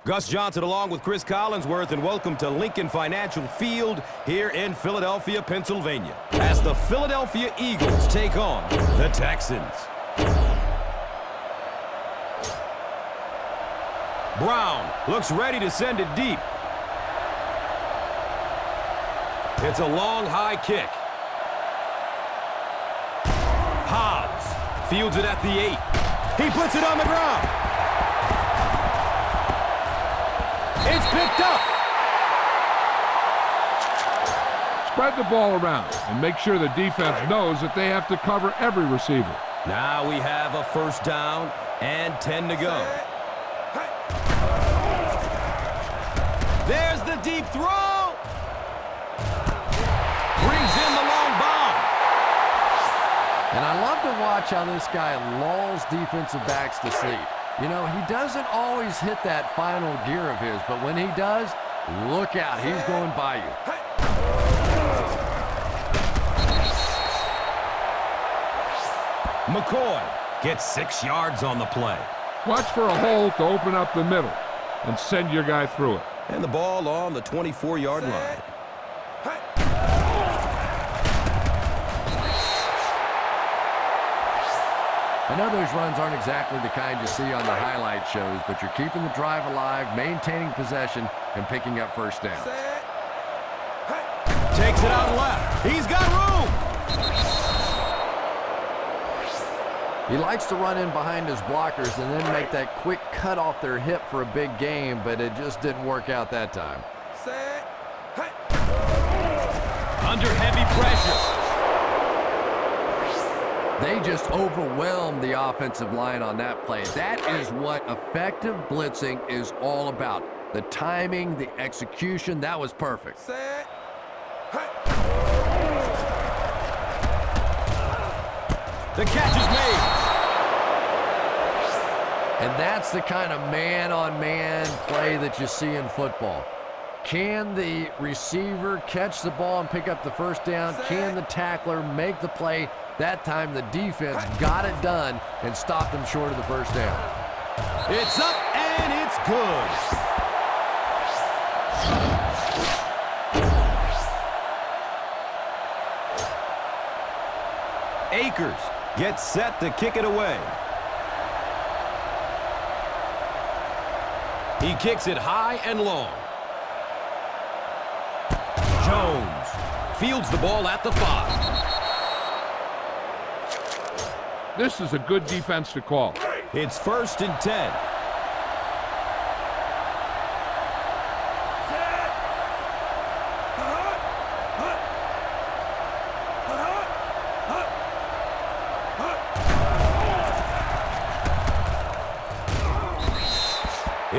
Gus Johnson along with Chris Collinsworth, and welcome to Lincoln Financial Field here in Philadelphia, Pennsylvania, as the Philadelphia Eagles take on the Texans. Brown looks ready to send it deep. It's a long, high kick. Hobbs fields it at the 8. He puts it on the ground. It's picked up. Spread the ball around and make sure the defense knows that they have to cover every receiver. Now we have a first down and 10 to go. There's the deep throw. Brings in the long bomb. And I love to watch how this guy lulls defensive backs to sleep. You know, he doesn't always hit that final gear of his, but when he does, look out. He's going by you. McCoy gets 6 yards on the play. Watch for a hole to open up the middle and send your guy through it. And the ball on the 24-yard line. I know those runs aren't exactly the kind you see on the highlight shows, but you're keeping the drive alive, maintaining possession, and picking up first down. Takes it out left. He's got room. He likes to run in behind his blockers and then make that quick cut off their hip for a big game, but it just didn't work out that time. Under heavy pressure. They just overwhelmed the offensive line on that play. That is what effective blitzing is all about. The timing, the execution, that was perfect. The catch is made. And that's the kind of man-on-man play that you see in football. Can the receiver catch the ball and pick up the first down? Can the tackler make the play? That time the defense got it done and stopped them short of the first down. It's up and it's good. Akers gets set to kick it away. He kicks it high and long. Jones fields the ball at the 5. This is a good defense to call. It's 1st and 10.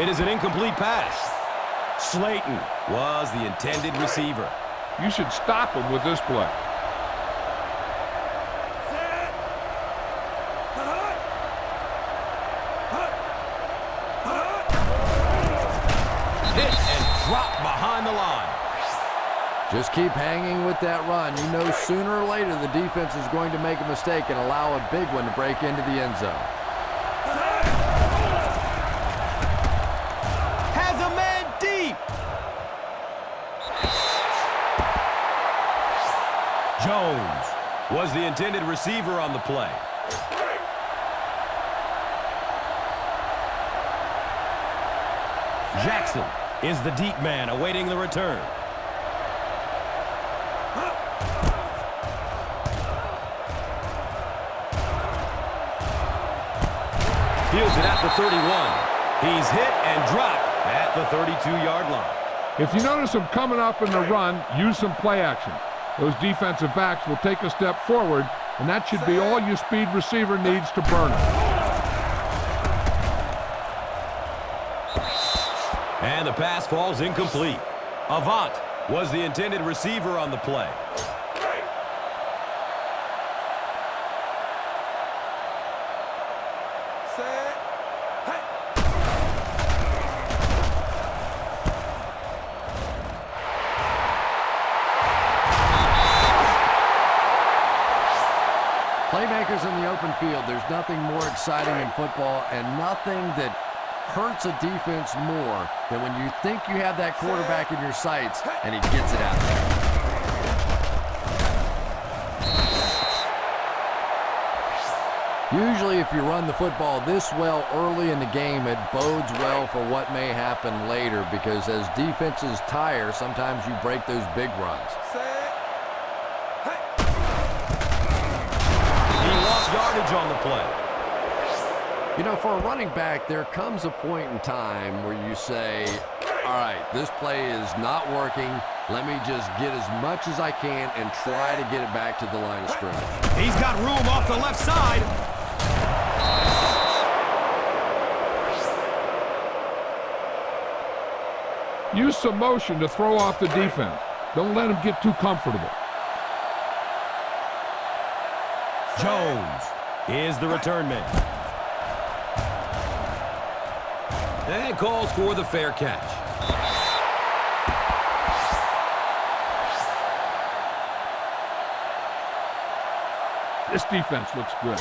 It is an incomplete pass. Slayton was the intended receiver. You should stop him with this play. Hit and drop behind the line. Just keep hanging with that run. You know sooner or later the defense is going to make a mistake and allow a big one to break into the end zone. Has a man deep. Jones was the intended receiver on the play. Jackson is the deep man awaiting the return. Fields it at the 31. He's hit and dropped at the 32-yard line. If you notice him coming up in the run, use some play action. Those defensive backs will take a step forward, and that should be all your speed receiver needs to burn him. And the pass falls incomplete. Avant was the intended receiver on the play. Playmakers in the open field, there's nothing more exciting in football and nothing that hurts a defense more than when you think you have that quarterback in your sights and he gets it out there. Usually if you run the football this well early in the game, it bodes well for what may happen later, because as defenses tire, sometimes you break those big runs. He lost yardage on the play. You know, for a running back, there comes a point in time where you say, all right, this play is not working. Let me just get as much as I can and try to get it back to the line of scrimmage. He's got room off the left side. Use some motion to throw off the defense. Don't let him get too comfortable. Jones is the return man. And calls for the fair catch. This defense looks good.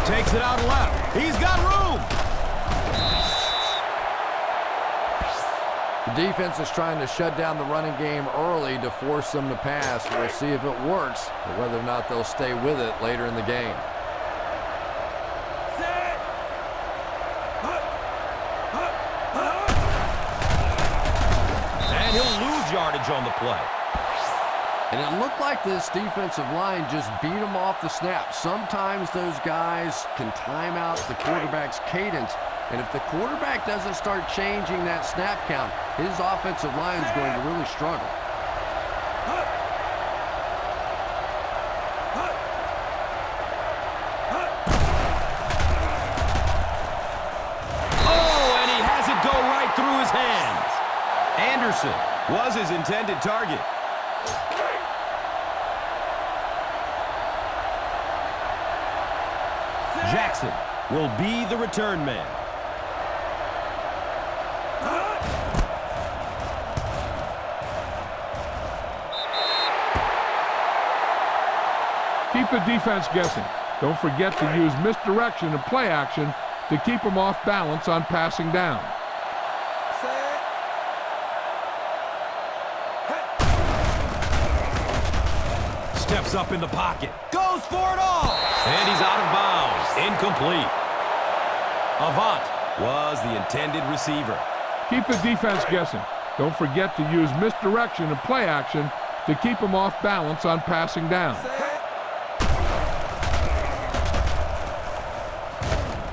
Takes it out left. He's got room. The defense is trying to shut down the running game early to force them to pass. We'll see if it works, or whether or not they'll stay with it later in the game. And he'll lose yardage on the play. And it looked like this defensive line just beat them off the snap. Sometimes those guys can time out the quarterback's cadence. And if the quarterback doesn't start changing that snap count, his offensive line is going to really struggle. Oh, and he has it go right through his hands. Anderson was his intended target. Jackson will be the return man. Keep the defense guessing. Don't forget to use misdirection and play action to keep them off balance on passing down. Steps up in the pocket. Goes for it all. And he's out of bounds. Incomplete. Avant was the intended receiver. Keep the defense guessing. Don't forget to use misdirection and play action to keep them off balance on passing down.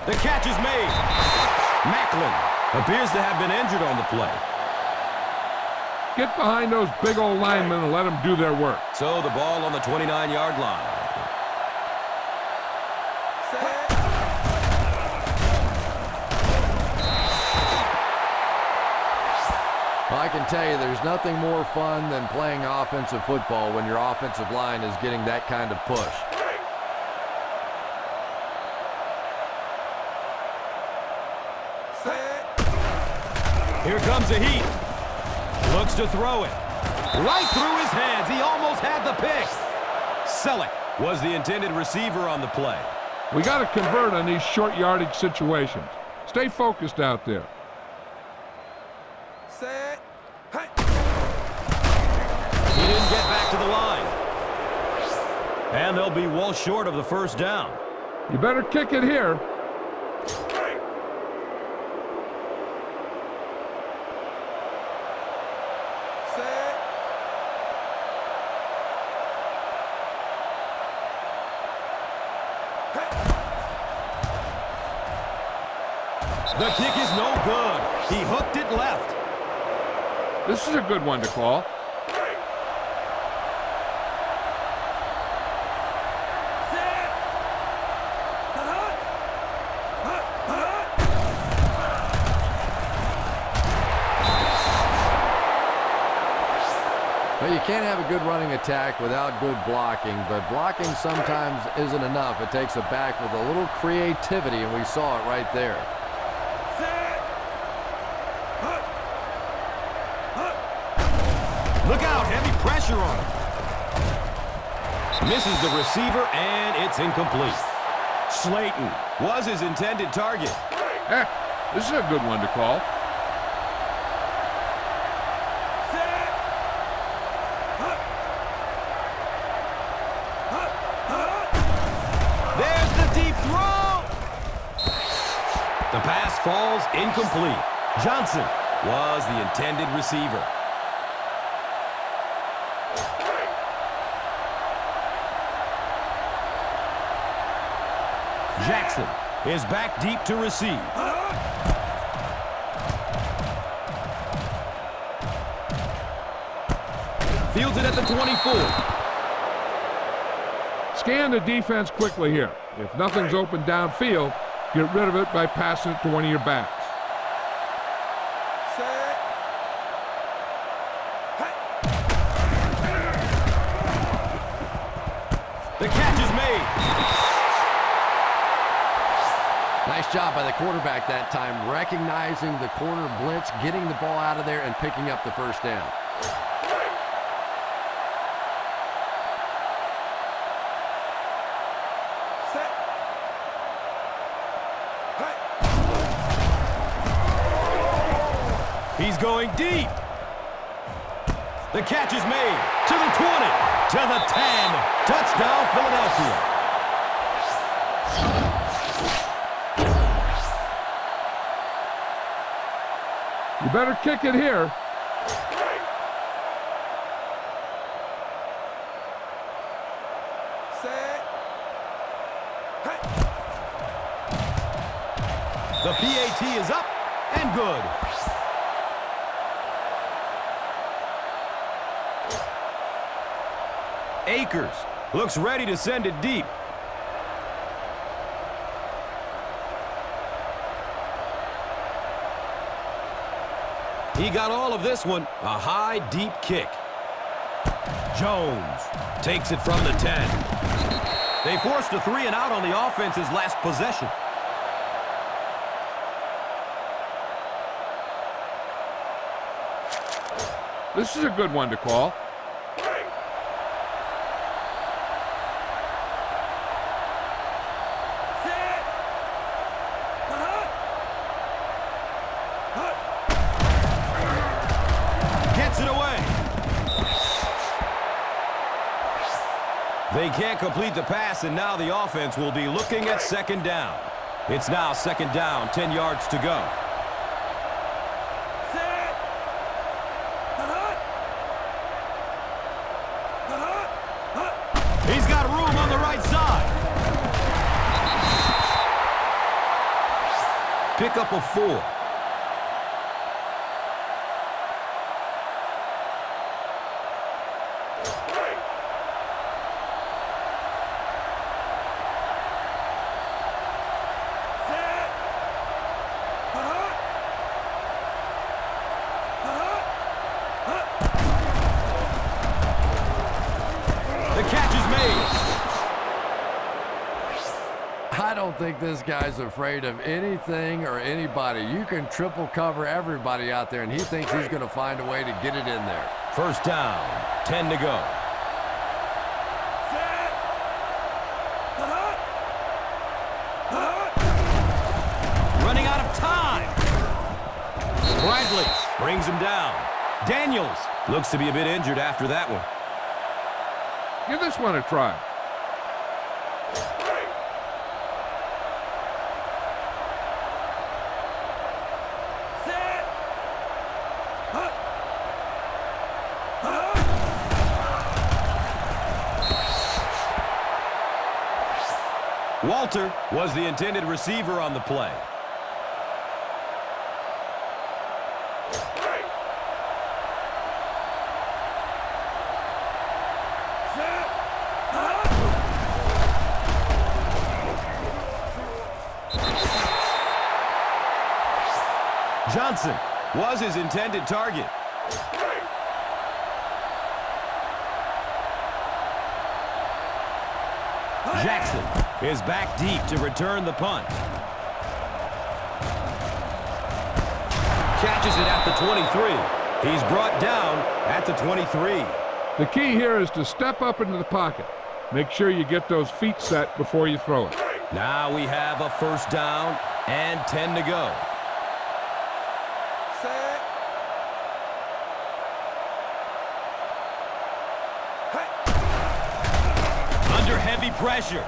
The catch is made. Macklin appears to have been injured on the play. Get behind those big old linemen and let them do their work. So the ball on the 29-yard line. Well, I can tell you there's nothing more fun than playing offensive football when your offensive line is getting that kind of push. Here comes the heat. Looks to throw it. Right through his hands. He almost had the pick. Selleck was the intended receiver on the play. We got to convert on these short yardage situations. Stay focused out there. He didn't get back to the line. And they'll be well short of the first down. You better kick it here. The kick is no good. He hooked it left. This is a good one to call. Well, you can't have a good running attack without good blocking, but blocking sometimes isn't enough. It takes a back with a little creativity, and we saw it right there. Look out, heavy pressure on him. Misses the receiver, and it's incomplete. Slayton was his intended target. This is a good one to call. There's the deep throw. The pass falls incomplete. Johnson was the intended receiver. Jackson is back deep to receive. Fields it at the 24. Scan the defense quickly here. If nothing's open downfield, get rid of it by passing it to one of your backs. The catch is made. Nice job by the quarterback that time, recognizing the corner blitz, getting the ball out of there, and picking up the first down. He's going deep. The catch is made to the 20, to the 10. Touchdown, Philadelphia. You better kick it here. The PAT is up and good. Akers looks ready to send it deep. He got all of this one. A high, deep kick. Jones takes it from the 10. They forced a 3 and out on the offense's last possession. This is a good one to call. Gets it away. They can't complete the pass, and now the offense will be looking at second down. It's now second down, 10 yards to go. He's got room on the right side. Pick up a 4. I don't think this guy's afraid of anything or anybody. You can triple cover everybody out there, and he thinks he's going to find a way to get it in there. First down, 10 to go. Running out of time. Bradley brings him down. Daniels looks to be a bit injured after that one. Give this one a try. Walter was the intended receiver on the play. Johnson was his intended target. Jackson is back deep to return the punt. Catches it at the 23. He's brought down at the 23. The key here is to step up into the pocket. Make sure you get those feet set before you throw it. Now we have a first down and 10 to go. Set. Under heavy pressure.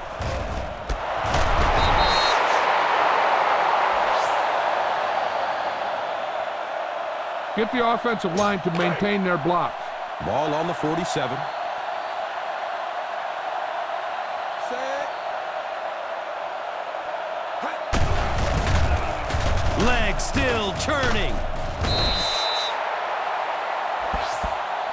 Get the offensive line to maintain their blocks. Ball on the 47. Set. Leg still turning.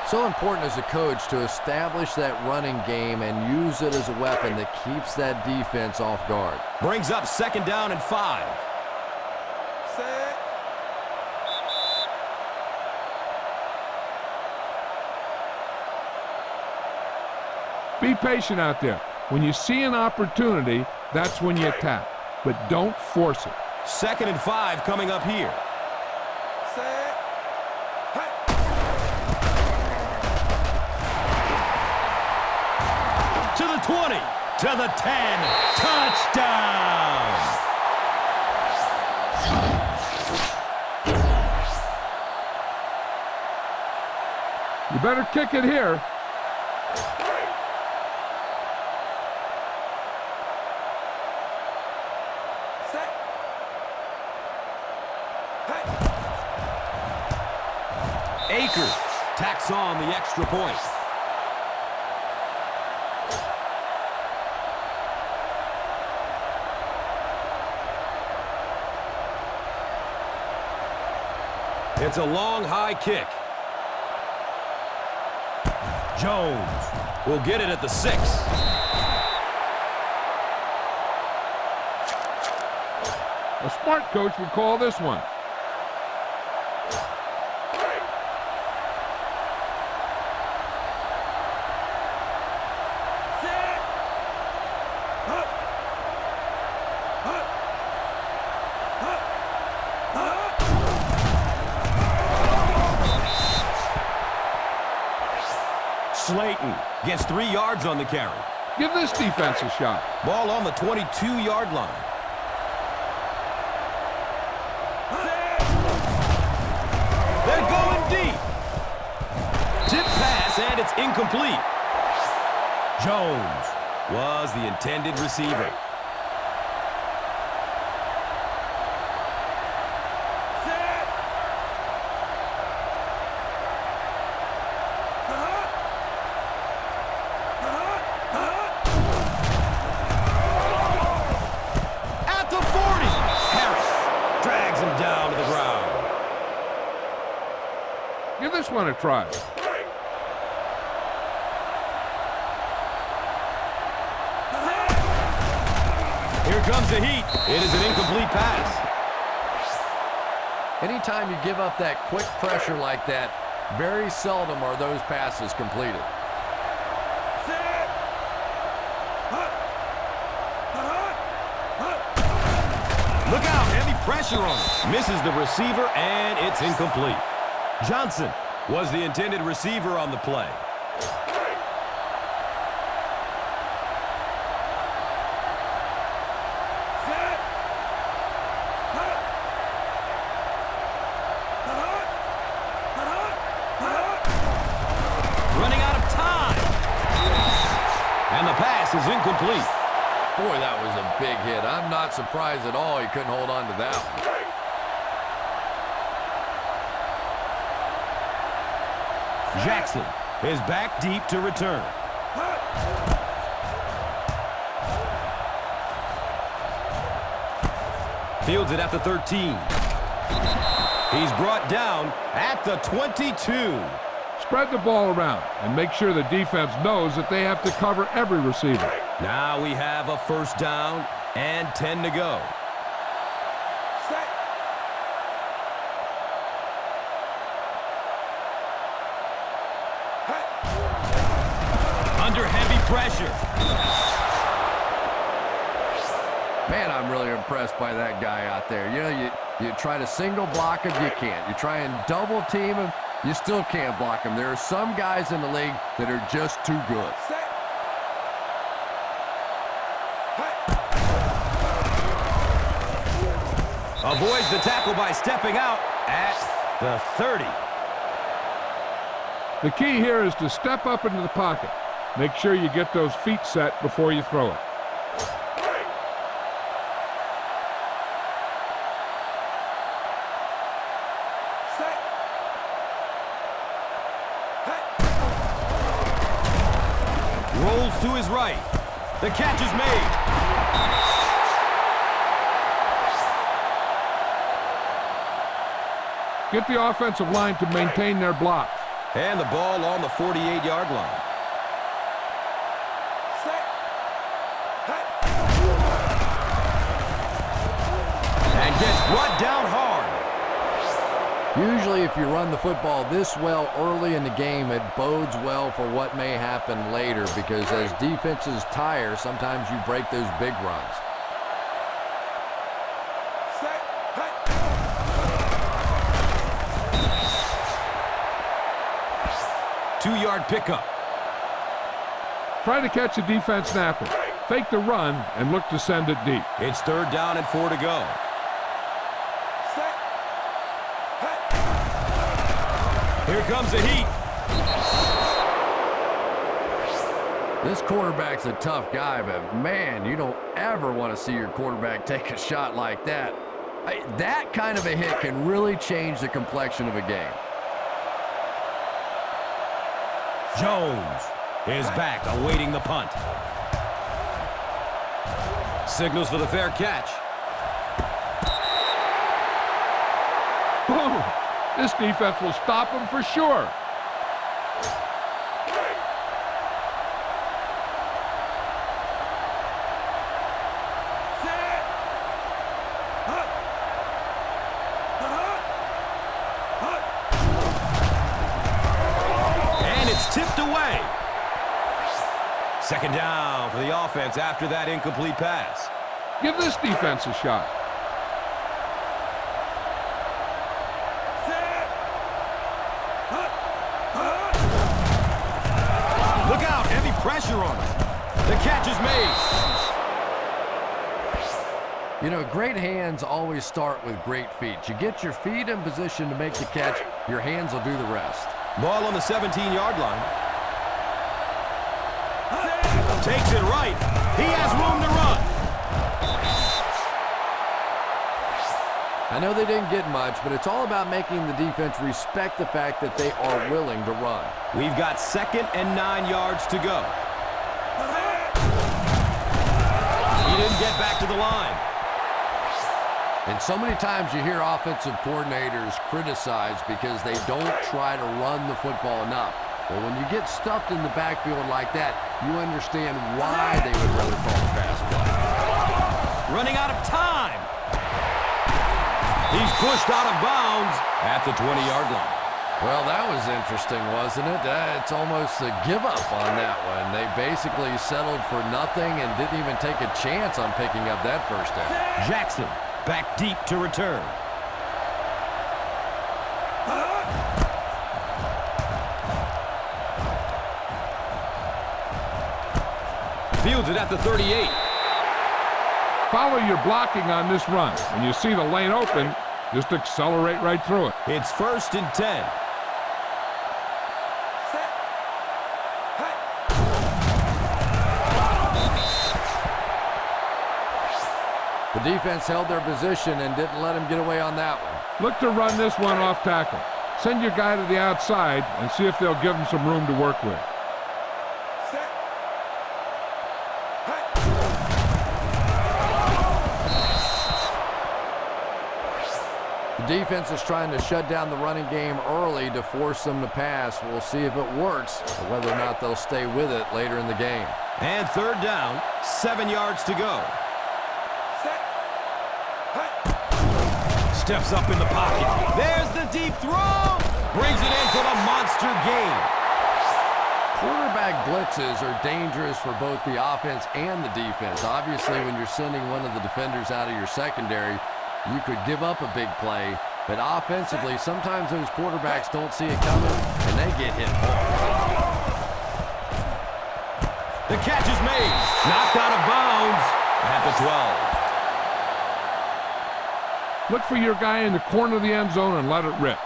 So important as a coach to establish that running game and use it as a weapon that keeps that defense off guard. Brings up second down and 5. Set. Be patient out there. When you see an opportunity, that's when you attack. But don't force it. Second and 5 coming up here. Set. To the 20. To the 10. Touchdown! You better kick it here. Set. Akers tacks on the extra point. It's a long, high kick. Jones will get it at the 6. A smart coach would call this one. Set. Slayton gets 3 yards on the carry. Give this defense a shot. Ball on the 22-yard line. They're going deep. Tip pass, and it's incomplete. Jones was the intended receiver. At the 40, Harris drags him down to the ground. Give this one a try. Here comes the heat. It is an incomplete pass. Anytime you give up that quick pressure like that, very seldom are those passes completed. Look out, heavy pressure on him. Misses the receiver, and it's incomplete. Johnson was the intended receiver on the play. Running out of time. And the pass is incomplete. Boy, that was a big hit. I'm not surprised at all he couldn't hold on to that one. Jackson is back deep to return. Fields it at the 13. He's brought down at the 22. Spread the ball around and make sure the defense knows that they have to cover every receiver. Now we have a first down and 10 to go. Set. Under heavy pressure. Man, I'm really impressed by that guy out there. You know, you try to single block him, you can't. You try and double team him, You still can't block him. There are some guys in the league that are just too good. Set. Avoids the tackle by stepping out at the 30. The key here is to step up into the pocket. Make sure you get those feet set before you throw it. Set. Rolls to his right. The catch is made. Get the offensive line to maintain their blocks. And the ball on the 48-yard line. Set. And gets brought down hard. Usually if you run the football this well early in the game, it bodes well for what may happen later, because as defenses tire, sometimes you break those big runs. Set. 2-yard pickup. Try to catch a defense napping. Fake the run and look to send it deep. It's 3rd down and 4 to go. Set. Here comes the heat. This quarterback's a tough guy, but man, you don't ever want to see your quarterback take a shot like that. That kind of a hit can really change the complexion of a game. Jones is back, awaiting the punt. Signals for the fair catch. Boom! This defense will stop them for sure. Set. And it's tipped away. 2nd down for the offense after that incomplete pass. Give this defense a shot. Look out, heavy pressure on him. The catch is made. You know, great hands always start with great feet. You get your feet in position to make the catch, your hands will do the rest. Ball on the 17-yard line. Takes it right. He has room to run. I know they didn't get much, but it's all about making the defense respect the fact that they are willing to run. We've got 2nd and 9 yards to go. He didn't get back to the line. And so many times you hear offensive coordinators criticized because they don't try to run the football enough. Well, when you get stuffed in the backfield like that, you understand why they would rather call a pass play. Running out of time. He's pushed out of bounds at the 20-yard line. Well, that was interesting, wasn't it? It's almost a give-up on that one. They basically settled for nothing and didn't even take a chance on picking up that first down. Jackson back deep to return. Fields it at the 38. Follow your blocking on this run. When you see the lane open, just accelerate right through it. It's 1st and 10. Set. The defense held their position and didn't let him get away on that one. Look to run this one off tackle. Send your guy to the outside and see if they'll give him some room to work with. Set. The defense is trying to shut down the running game early to force them to pass. We'll see if it works, or whether or not they'll stay with it later in the game. And 3rd down, 7 yards to go. Set. Steps up in the pocket. There's the deep throw. Brings it in for the monster gain. Quarterback blitzes are dangerous for both the offense and the defense. Obviously, when you're sending one of the defenders out of your secondary, you could give up a big play, But offensively, sometimes those quarterbacks don't see it coming, and they get hit hard. The catch is made. Knocked out of bounds at the 12. Look for your guy in the corner of the end zone and let it rip.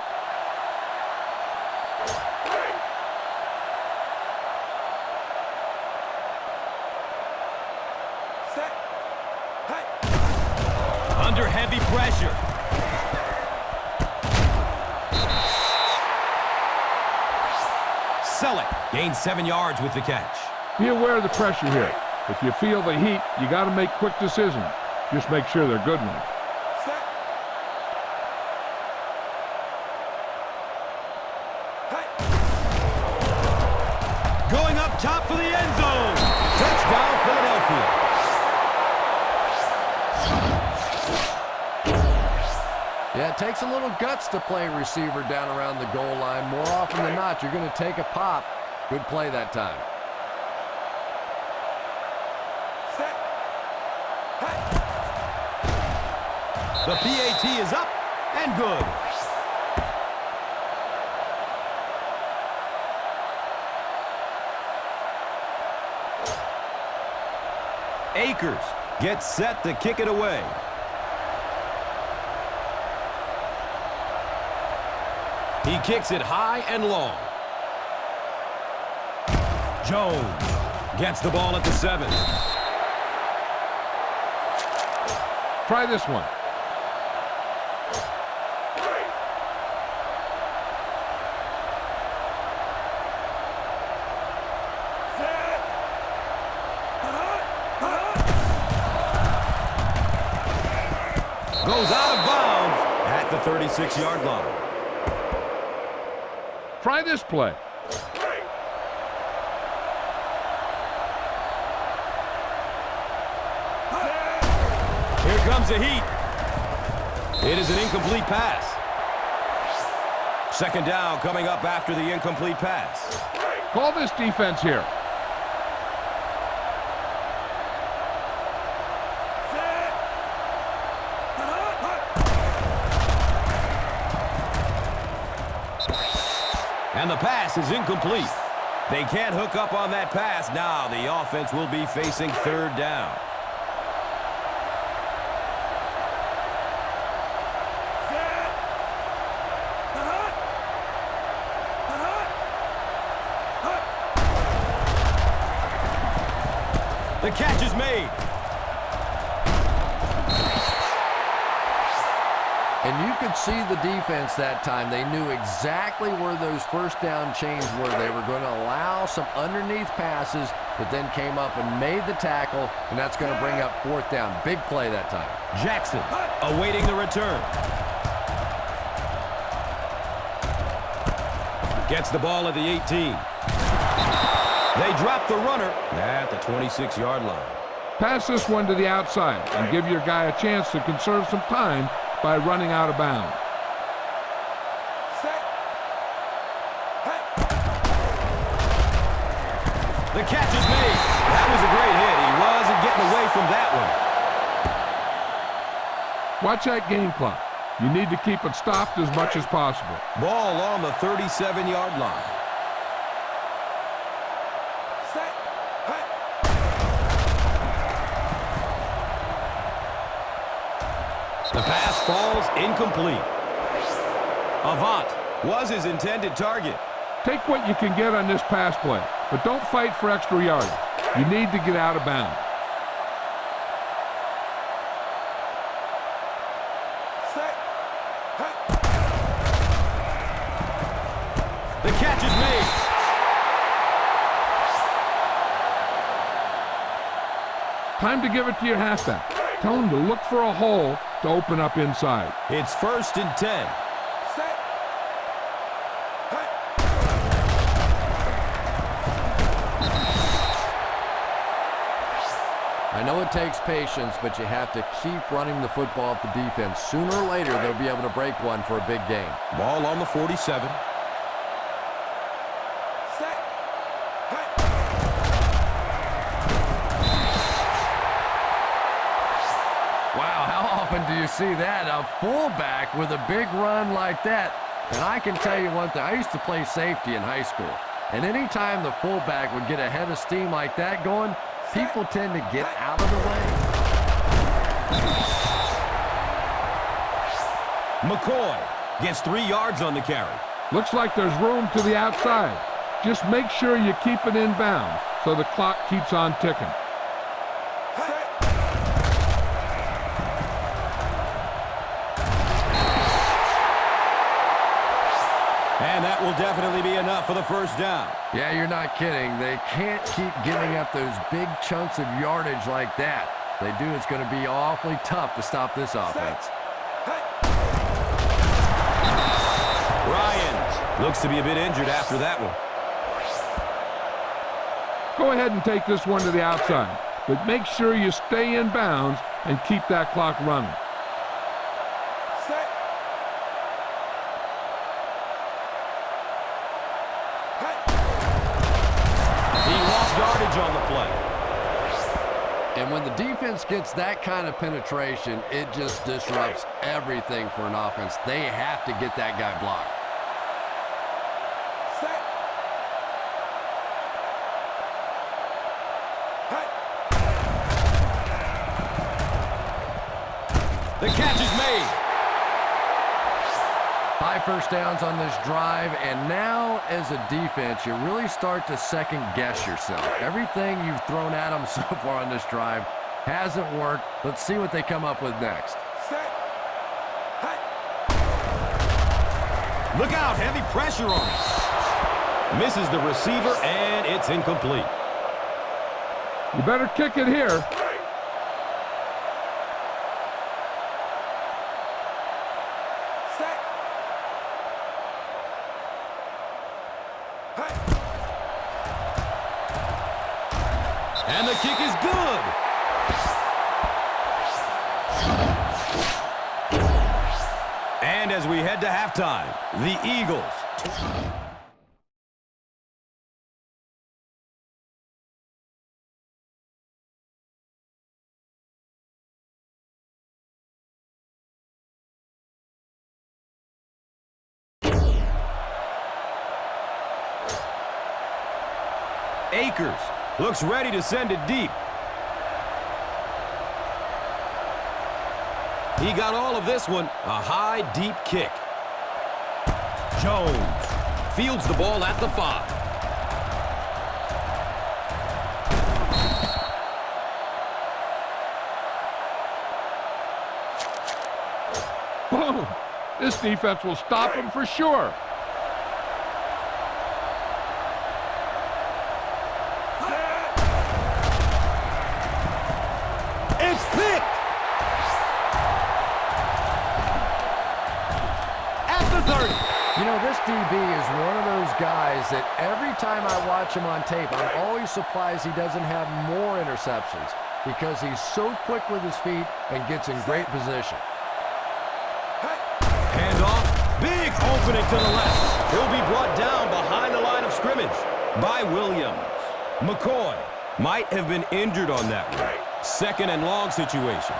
Set. Hey. Under heavy pressure. Selleck gains 7 yards with the catch. Be aware of the pressure here. If you feel the heat, you got to make quick decisions. Just make sure they're good ones. Set. Hey. Going up top for the end zone. Touchdown, Philadelphia. Yeah, it takes a little guts to play receiver down around the goal line. More often than not, you're going to take a pop. Good play that time. Set. Hey. The PAT is up and good. Akers gets set to kick it away. He kicks it high and long. Jones gets the ball at the 7. Try this one. Goes out of bounds at the 36-yard line. Try this play. Here comes the heat. It is an incomplete pass. Second down coming up after the incomplete pass. Call this defense here. And the pass is incomplete. They can't hook up on that pass. Now the offense will be facing third down. The catch is made. And you could see the defense that time. They knew exactly where those first down chains were. They were going to allow some underneath passes, but then came up and made the tackle, and that's going to bring up fourth down. Big play that time. Jackson awaiting the return. Gets the ball at the 18. They drop the runner at the 26-yard line. Pass this one to the outside and give your guy a chance to conserve some time by running out of bounds. Set. Hey. The catch is made. That was a great hit. He wasn't getting away from that one. Watch that game clock. You need to keep it stopped as much as possible. Ball on the 37-yard line. Set. Hey. The pass falls incomplete. Avant was his intended target. Take what you can get on this pass play, but don't fight for extra yards. You need to get out of bounds. Set. Hey. The catch is made. Time to give it to your halfback. Tell him to look for a hole to open up inside. It's 1st and 10. Set. Hey. I know it takes patience, but you have to keep running the football at the defense. Sooner or later, they'll be able to break one for a big game. Ball on the 47. Set. Hey. Wow, how often do you see that, a fullback with a big run like that. And I can tell you one thing, I used to play safety in high school. And anytime the fullback would get a head of steam like that going, people tend to get out of the way. McCoy gets 3 yards on the carry. Looks like there's room to the outside. Just make sure you keep it in bounds so the clock keeps on ticking. And that will definitely be enough for the first down. Yeah, you're not kidding. They can't keep giving up those big chunks of yardage like that. If they do, it's going to be awfully tough to stop this offense. Ryans looks to be a bit injured after that one. Go ahead and take this one to the outside, but make sure you stay in bounds and keep that clock running. Yardage on the play. And when the defense gets that kind of penetration, it just disrupts everything for an offense. They have to get that guy blocked. The catch is made. 5 first downs on this drive, and now as a defense, you really start to second-guess yourself. Everything you've thrown at them so far on this drive hasn't worked. Let's see what they come up with next. Look out, heavy pressure on it. Misses the receiver, and it's incomplete. You better kick it here. And the kick is good. And as we head to halftime, the Eagles. Akers looks ready to send it deep. He got all of this one, a high, deep kick. Jones fields the ball at the 5. Boom! This defense will stop him for sure. It's picked! At the 30. You know, this DB is one of those guys that every time I watch him on tape, I'm always surprised he doesn't have more interceptions because he's so quick with his feet and gets in great position. Handoff, big opening to the left. He'll be brought down behind the line of scrimmage by Williams. McCoy might have been injured on that one. Second and long situation.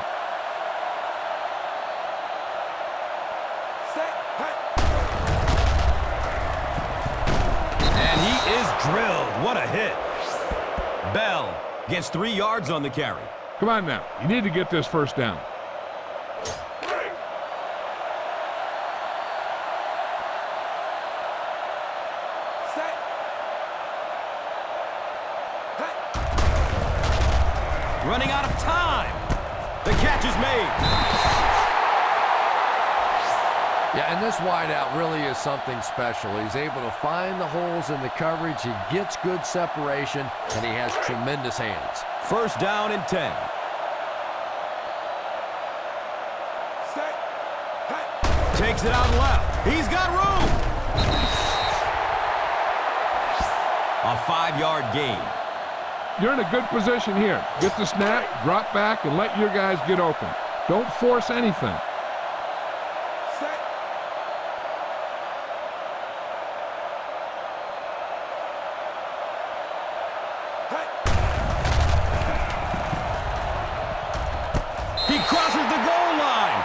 And he is drilled. What a hit. Bell gets 3 yards on the carry. Come on now. You need to get this first down. Running out of time. The catch is made. Yeah, and this wideout really is something special. He's able to find the holes in the coverage. He gets good separation, and he has tremendous hands. First down and 10. Takes it out left. He's got room. A 5-yard gain. You're in a good position here. Get the snap, drop back, and let your guys get open. Don't force anything. He crosses the goal line.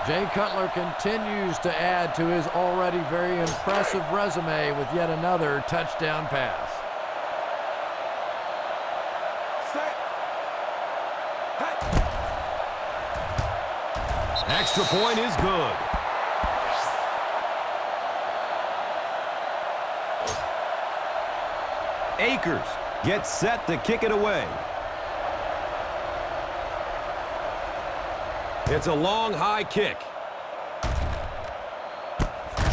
Jay Cutler continues to add to his already very impressive resume with yet another touchdown pass. Set. Hey. Extra point is good. Akers gets set to kick it away. It's a long, high kick.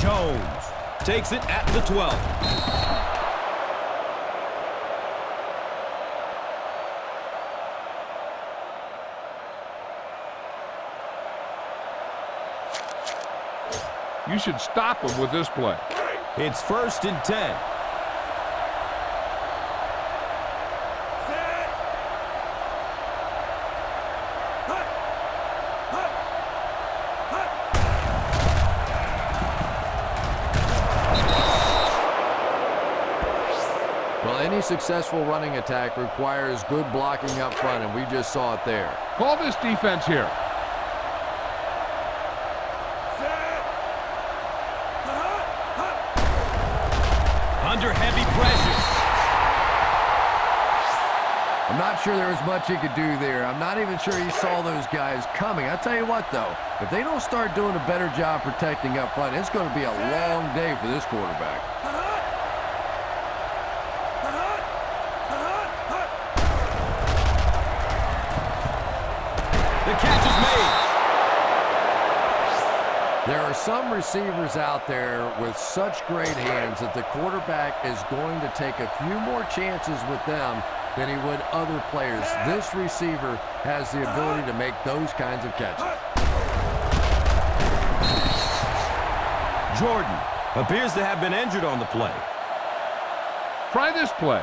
Jones takes it at the 12. You should stop him with this play. It's 1st and 10. Well, any successful running attack requires good blocking up front, and we just saw it there. Call this defense here. Under heavy pressure. I'm not sure there was much he could do there. I'm not even sure he saw those guys coming. I tell you what, though, if they don't start doing a better job protecting up front, it's going to be a long day for this quarterback. The catch is made. There are some receivers out there with such great hands that the quarterback is going to take a few more chances with them than he would other players. This receiver has the ability to make those kinds of catches. Jordan appears to have been injured on the play. Try this play.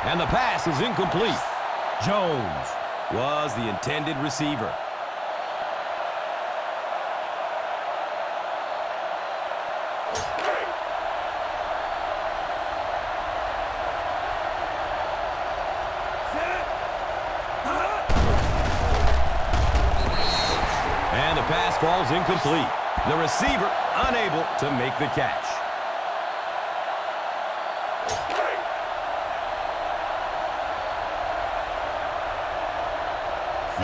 And the pass is incomplete. Jones was the intended receiver. And the pass falls incomplete. The receiver unable to make the catch.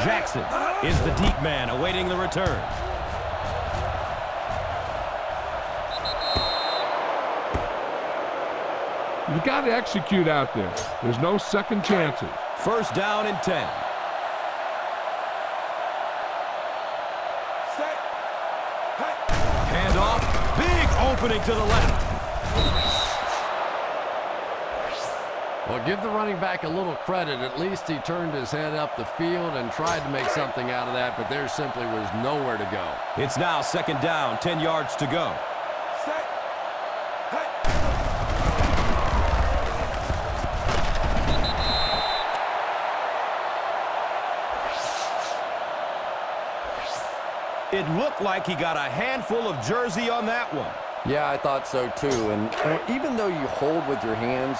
Jackson is the deep man awaiting the return. You've got to execute out there. There's no second chances. 1st down and 10. Set. Hey. Handoff. Big opening to the left. Well, give the running back a little credit. At least he turned his head up the field and tried to make something out of that, but there simply was nowhere to go. It's now 2nd down, 10 yards to go. Set. Hey. It looked like he got a handful of jersey on that one. Yeah, I thought so too. And even though you hold with your hands,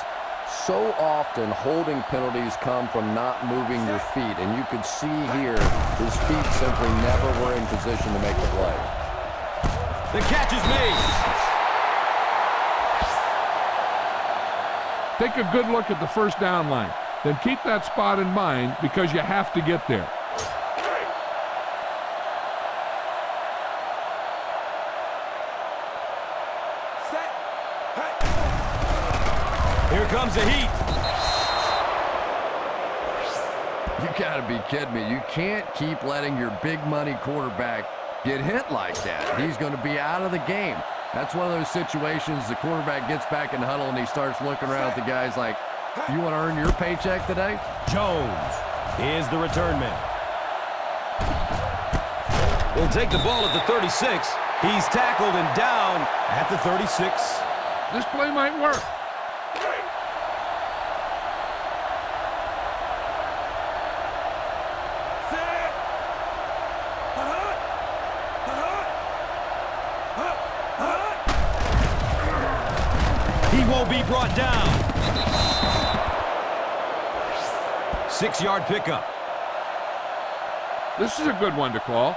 so often holding penalties come from not moving your feet. And you could see here his feet simply never were in position to make the play. The catch is made. Take a good look at the 1st down line. Then keep that spot in mind because you have to get there. Set. Hey. Here comes the heat. You gotta be kidding me. You can't keep letting your big money quarterback get hit like that. He's going to be out of the game. That's one of those situations the quarterback gets back in the huddle and he starts looking around at the guys like, you want to earn your paycheck today? Jones is the return man. Will take the ball at the 36. He's tackled and down at the 36. This play might work. He won't be brought down. 6-yard pickup. This is a good one to call.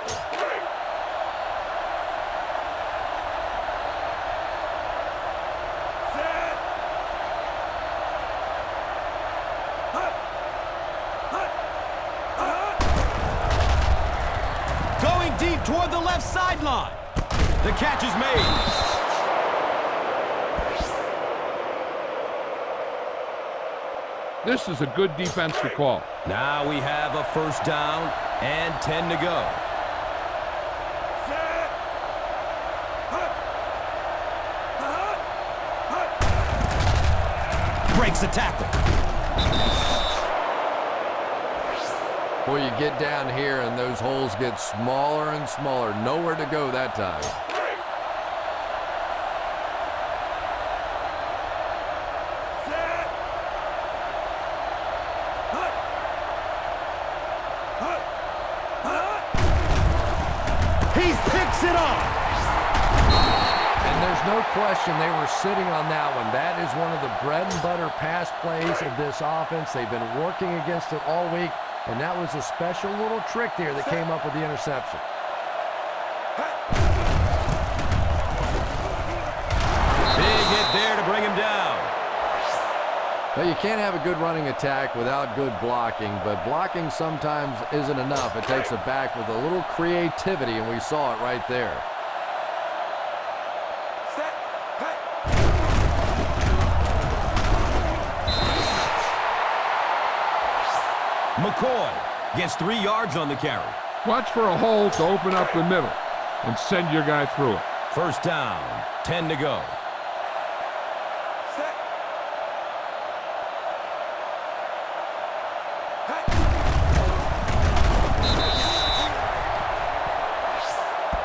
Going deep toward the left sideline. The catch is made. This is a good defense to call. Now we have a first down and 10 to go. Breaks the tackle. Boy, you get down here and those holes get smaller and smaller. Nowhere to go that time. He picks it off. And there's no question they were sitting on that one. That is one of the bread and butter pass plays of this offense. They've been working against it all week, and that was a special little trick there that came up with the interception. Big hit there to bring him down. Well, you can't have a good running attack without good blocking, but blocking sometimes isn't enough. It takes a back with a little creativity, and we saw it right there. McCoy gets 3 yards on the carry. Watch for a hole to open up the middle and send your guy through it. First down, 10 to go.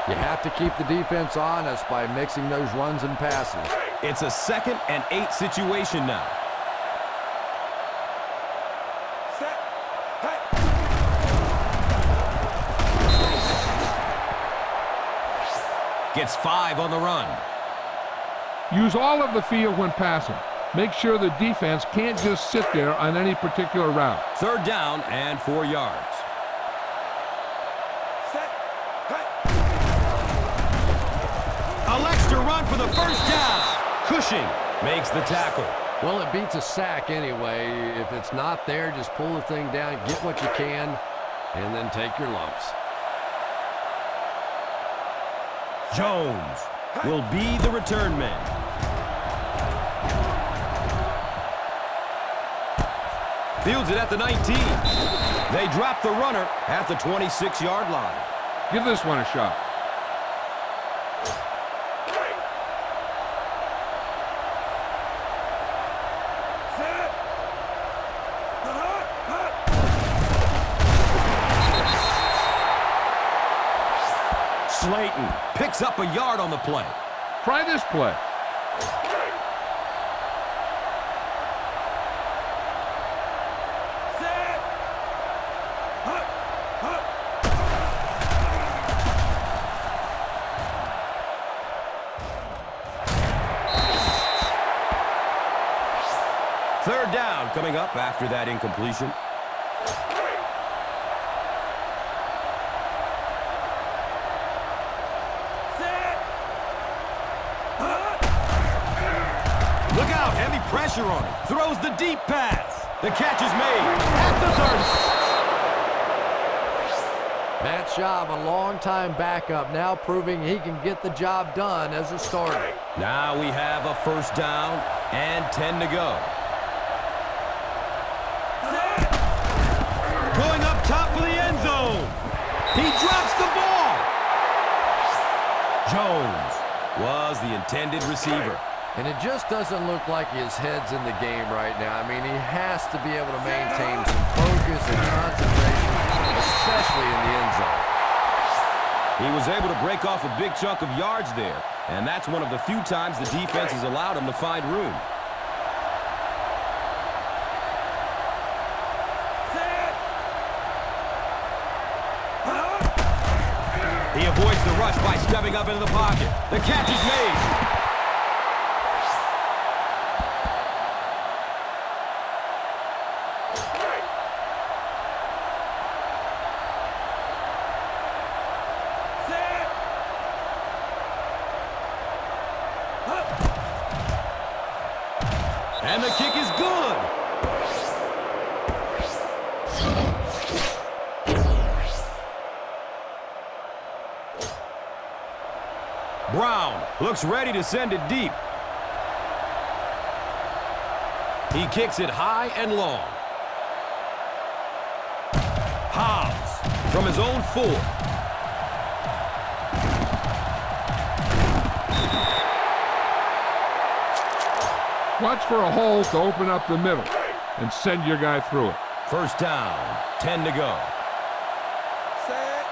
You have to keep the defense honest by mixing those runs and passes. It's a 2nd and 8 situation now. Gets 5 on the run. Use all of the field when passing. Make sure the defense can't just sit there on any particular route. 3rd down and 4 yards. Elects to run for the first down. Cushing makes the tackle. Well, it beats a sack anyway. If it's not there, just pull the thing down, get what you can, and then take your lumps. Jones will be the return man. Fields it at the 19. They drop the runner at the 26-yard line. Give this one a shot. Slayton picks up a yard on the play. Try this play. Third down coming up after that incompletion. Look out, heavy pressure on him. Throws the deep pass. The catch is made at the 30. Matt Schaub, a long-time backup, now proving he can get the job done as a starter. Now we have a first down and 10 to go. Going up top for the end zone. He drops the ball. Jones was the intended receiver. And it just doesn't look like his head's in the game right now. I mean, he has to be able to maintain some focus and concentration, especially in the end zone. He was able to break off a big chunk of yards there, and that's one of the few times the defense has allowed him to find room. He avoids the rush by stepping up into the pocket. The catch is made. And the kick is good. Brown looks ready to send it deep. He kicks it high and long. Hobbs from his own 4. Watch for a hole to open up the middle and send your guy through it. First down, 10 to go. Set.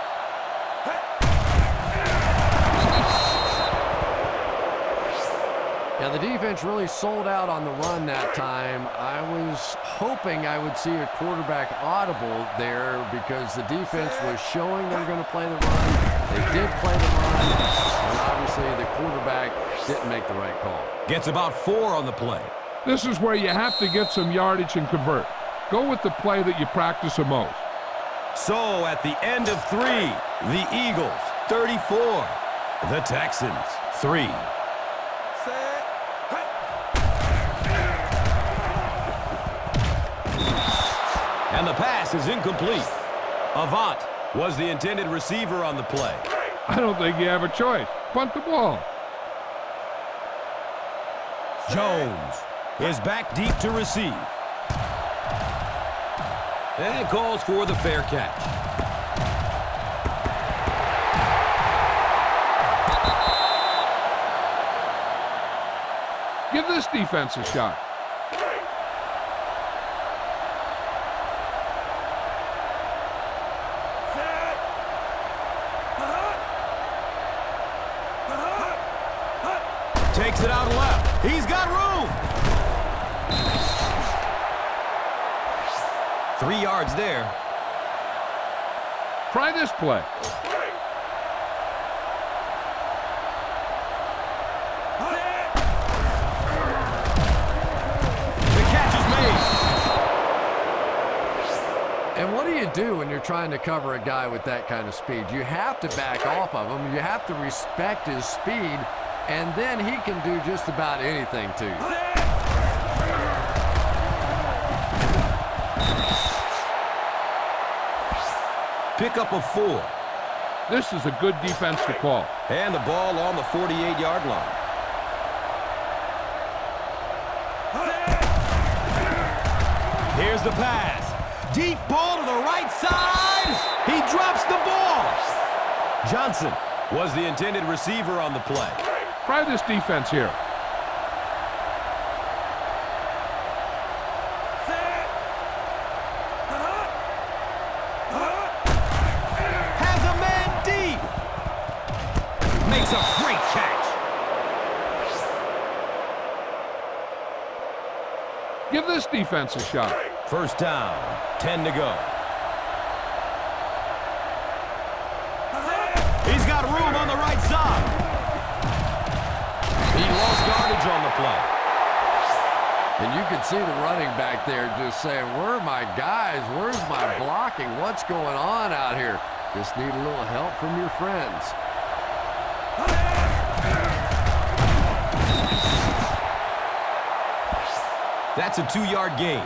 Now, the defense really sold out on the run that time. I was hoping I would see a quarterback audible there because the defense was showing they were going to play the run. They did play the run, and obviously the quarterback didn't make the right call. Gets about 4 on the play. This is where you have to get some yardage and convert. Go with the play that you practice the most. So at the end of 3, the Eagles 34, the Texans 3. Set. And the pass is incomplete. Avant was the intended receiver on the play. I don't think you have a choice. Punt the ball. Jones is back deep to receive. And calls for the fair catch. Give this defense a shot. Takes it out left. He's got room. 3 yards there. Try this play. The catch is made. And what do you do when you're trying to cover a guy with that kind of speed? You have to back off of him. You have to respect his speed, and then he can do just about anything to you. Pick up a 4. This is a good defense to call. And the ball on the 48-yard line. Here's the pass. Deep ball to the right side. He drops the ball. Johnson was the intended receiver on the play. Try this defense here. Has a man deep. Makes a great catch. Give this defense a shot. First down, 10 to go. He's got room on the right side. He lost yardage on the play. And you can see the running back there just saying, where are my guys? Where's my blocking? What's going on out here? Just need a little help from your friends. That's a 2-yard gain.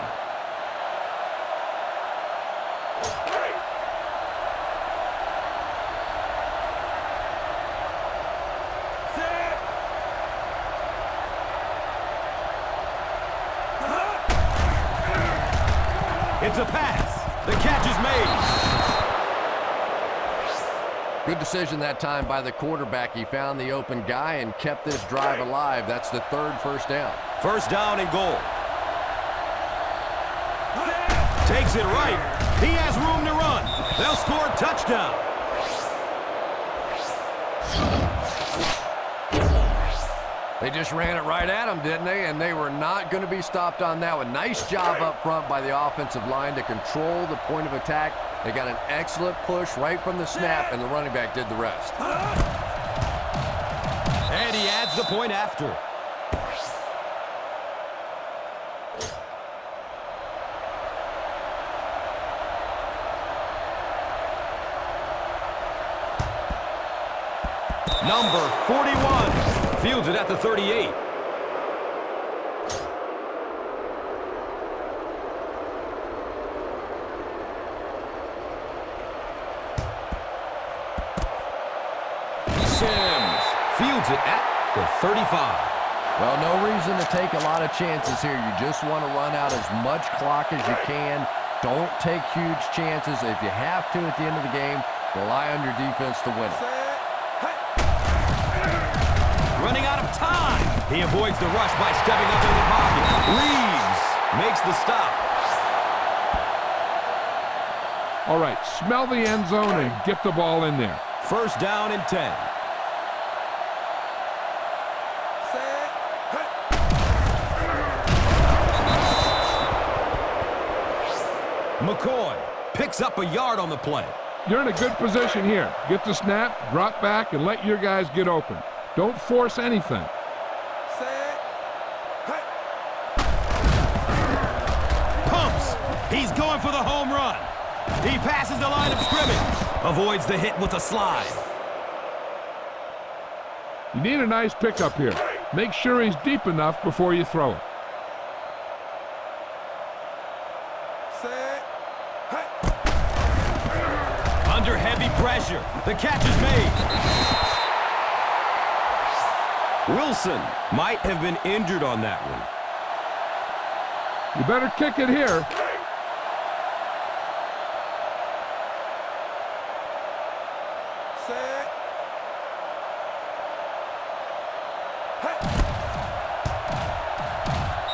It's a pass. The catch is made. Good decision that time by the quarterback. He found the open guy and kept this drive alive. That's the 3rd first down. First down and goal. Takes it right. He has room to run. They'll score a touchdown. They just ran it right at him, didn't they? And they were not going to be stopped on that one. Nice job up front by the offensive line to control the point of attack. They got an excellent push right from the snap, and the running back did the rest. And he adds the point after. Number 41 fields it at the 38. Sims fields it at the 35. Well, no reason to take a lot of chances here. You just want to run out as much clock as you can. Don't take huge chances. If you have to at the end of the game, rely on your defense to win it. Running out of time. He avoids the rush by stepping up in the pocket. Reeves makes the stop. All right, smell the end zone and get the ball in there. First down and 10. McCoy picks up a yard on the play. You're in a good position here. Get the snap, drop back, and let your guys get open. Don't force anything. Pumps. He's going for the home run. He passes the line of scrimmage. Avoids the hit with a slide. You need a nice pickup here. Make sure he's deep enough before you throw it. Under heavy pressure. The catch is made. Wilson might have been injured on that one. You better kick it here.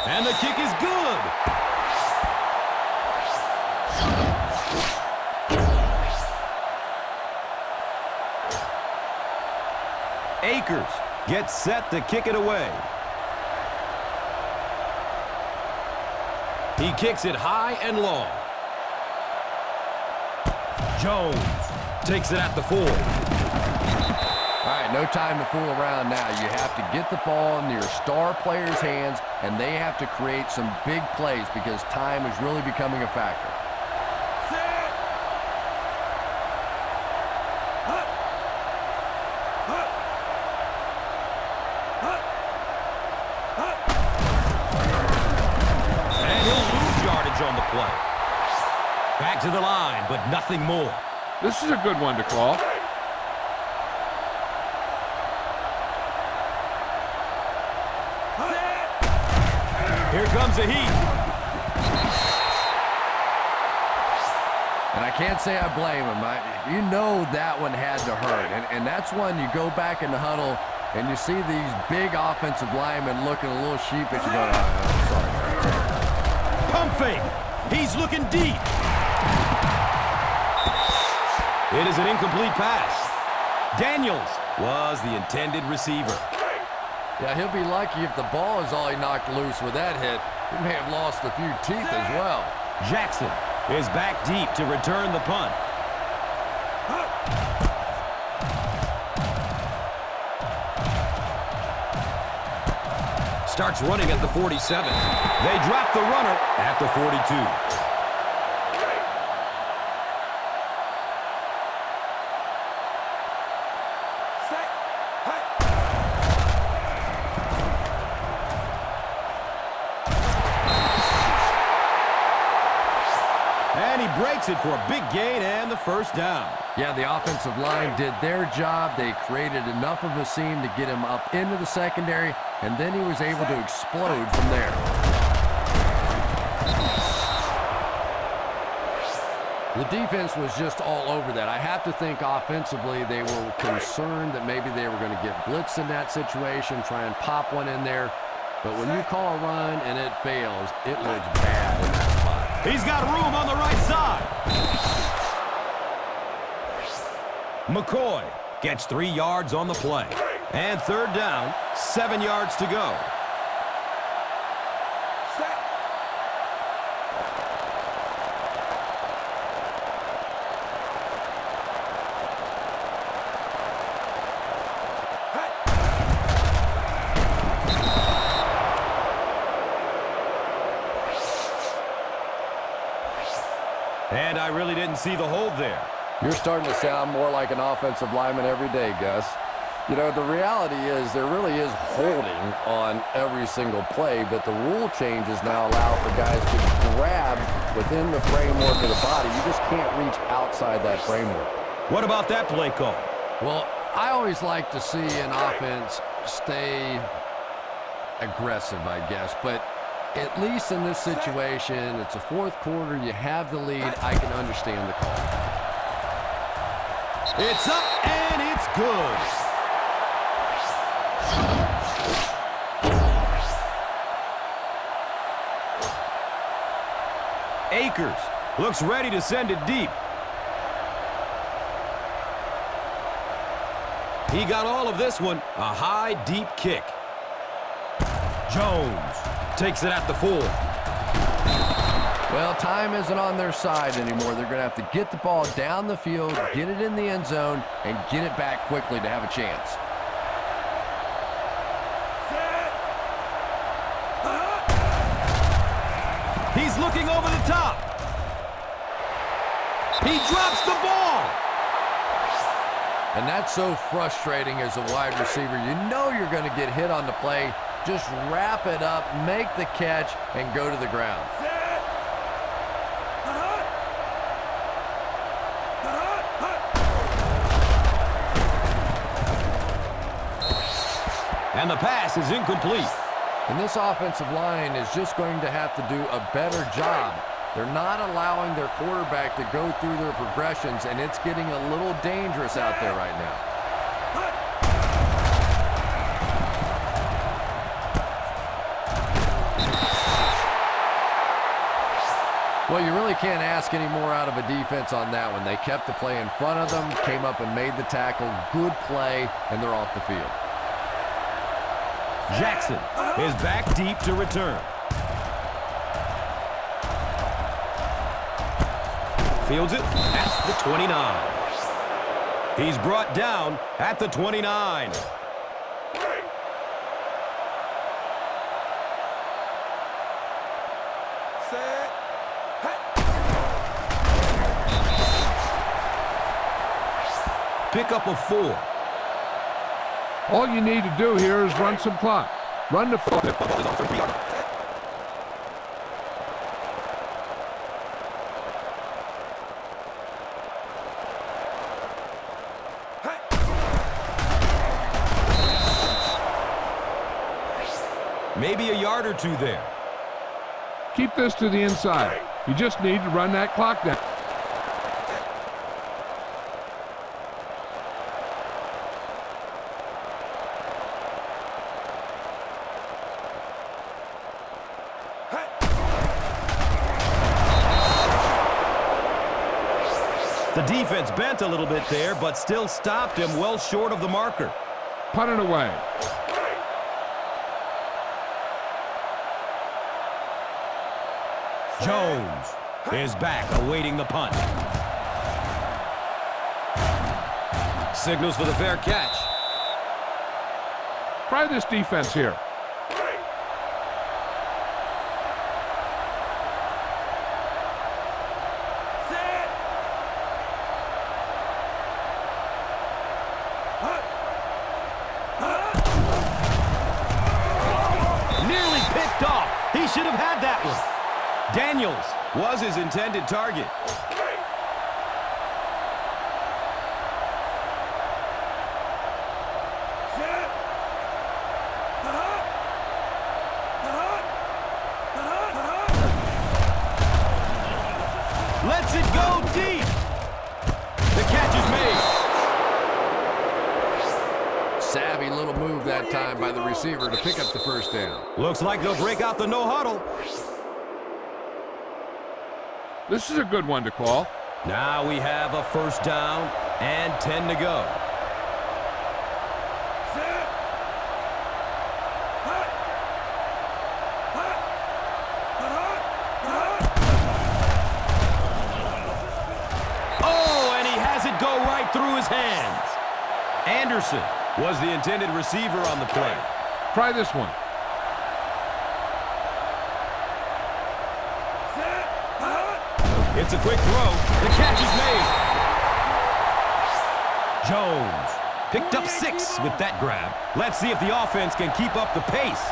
And the kick is good. Akers gets set to kick it away. He kicks it high and long. Jones takes it at the 4. All right, no time to fool around now. You have to get the ball in your star players' hands, and they have to create some big plays because time is really becoming a factor. And he'll lose yardage on the play. Back to the line, but nothing more. This is a good one to call. Here comes the heat. And I can't say I blame him. You know that one had to hurt. And that's when you go back in the huddle and you see these big offensive linemen looking a little sheepish. You go, I'm sorry. Pump fake. He's looking deep. It is an incomplete pass. Daniels was the intended receiver. Yeah, he'll be lucky if the ball is all he knocked loose with that hit. He may have lost a few teeth as well. Jackson is back deep to return the punt. Starts running at the 47. They drop the runner at the 42. And he breaks it for a big gain and the first down. Yeah, the offensive line did their job. They created enough of a seam to get him up into the secondary, and then he was able to explode from there. The defense was just all over that. I have to think offensively they were concerned that maybe they were going to get blitzed in that situation, try and pop one in there. But when you call a run and it fails, it looks bad in that spot. He's got room on the right side. McCoy gets 3 yards on the play. And third down, 7 yards to go. And I really didn't see the hold there. You're starting to sound more like an offensive lineman every day, Gus. You know, the reality is there really is holding on every single play, but the rule changes now allow for guys to grab within the framework of the body. You just can't reach outside that framework. What about that play call? Well, I always like to see an offense stay aggressive, I guess. But at least in this situation, it's a fourth quarter. You have the lead. I can understand the call. It's up and it's good. Akers looks ready to send it deep. He got all of this one, a high, deep kick. Jones takes it at the 4. Well, time isn't on their side anymore. They're going to have to get the ball down the field, get it in the end zone, and get it back quickly to have a chance. He's looking over the top. He drops the ball. And that's so frustrating as a wide receiver. You know you're going to get hit on the play. Just wrap it up, make the catch, and go to the ground. And the pass is incomplete. And this offensive line is just going to have to do a better job. They're not allowing their quarterback to go through their progressions, and it's getting a little dangerous out there right now. Well, you really can't ask any more out of a defense on that one. They kept the play in front of them, came up and made the tackle. Good play, and they're off the field. Jackson is back deep to return. Fields it at the 29. He's brought down at the 29. Set. Pick up a 4. All you need to do here is run some clock. Run the foot. Maybe a yard or two there. Keep this to the inside. You just need to run that clock down. The defense bent a little bit there, but still stopped him well short of the marker. Punt it away. Jones is back, awaiting the punt. Signals for the fair catch. Try this defense here. Nearly picked off. He should have had that one. Daniels was his intended target. Lets it go deep. The catch is made. Savvy little move that time by the receiver to pick up the first down. Looks like they'll break out the no huddle. This is a good one to call. Now we have a first down and 10 to go. Oh, and he has it go right through his hands. Anderson was the intended receiver on the play. Try this one. It's a quick throw. The catch is made. Jones picked up 6 with that grab. Let's see if the offense can keep up the pace.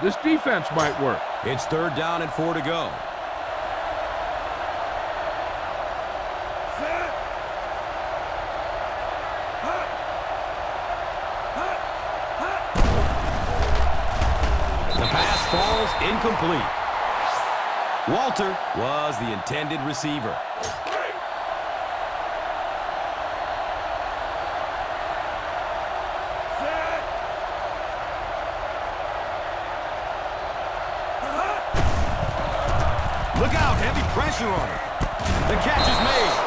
This defense might work. It's third down and 4 to go. falls incomplete. Walter was the intended receiver. Look out, heavy pressure on him. The catch is made.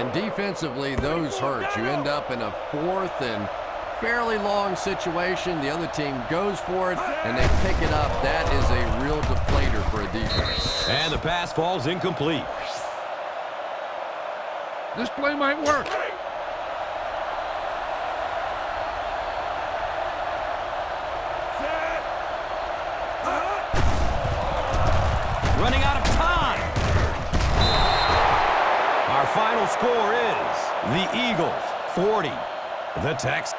And defensively, those hurt. You end up in a 4th and fairly long situation. The other team goes for it, and they pick it up. That is a real deflator for a defense. And the pass falls incomplete. This play might work. Running out of time. Our final score is the Eagles 40, the Texans.